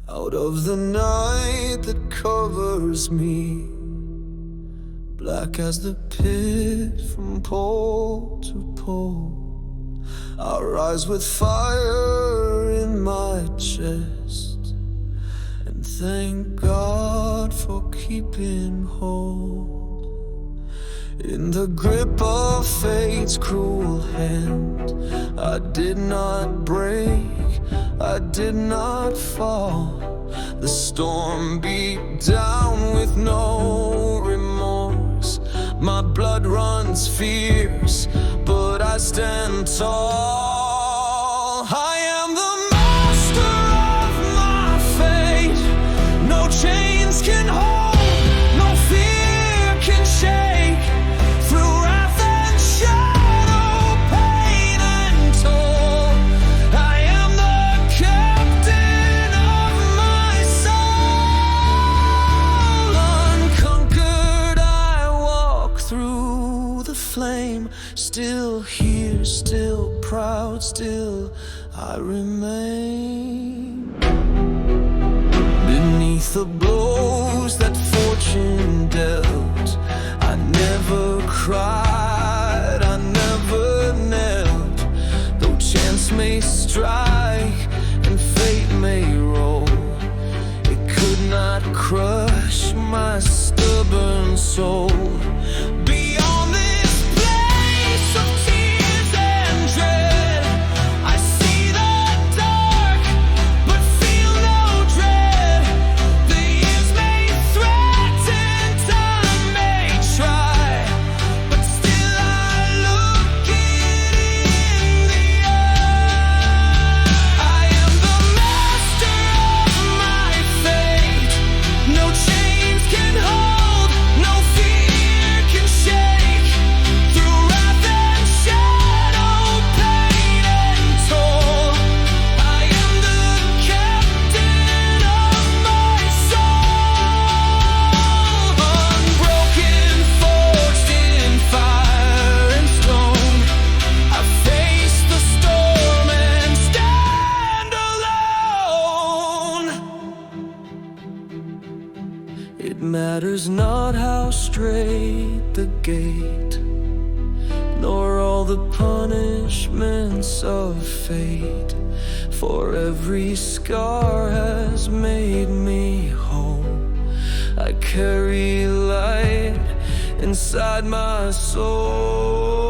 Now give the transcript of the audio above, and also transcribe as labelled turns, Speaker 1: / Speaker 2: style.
Speaker 1: Out of the night that covers me, black as the pit from pole to pole, I rise with fire in my chest and thank God for keeping hold. In the grip of fate's cruel hand, I did not break, I did not fall. The storm beat down with no remorse. My blood runs fierce, but I stand tall. I am the master of my fate. No chains can hold, no fear can shake. Through wrath and shadow, pain and toil, I am the captain of my soul. Unconquered, I walk through the flame. Still here, still proud, still I remain. Beneath the blows that fortune dealt, I never cried, I never knelt. Though chance may strike and fate may roll, it could not crush my stubborn soul. Beyond this place of tears and dread, I see the dark but feel no dread. The years may threaten, time may try, but still I look it in the eye. I am the master of my fate. No chains can hold, no fear can shake. Through wrath and shadow, pain and toil, I am the captain of my soul. Unbroken, forged in fire and stone, I face the storm and stand alone. It matters not how straight the gate, nor all the punishments of fate, for every scar has made me whole. I carry light inside my soul.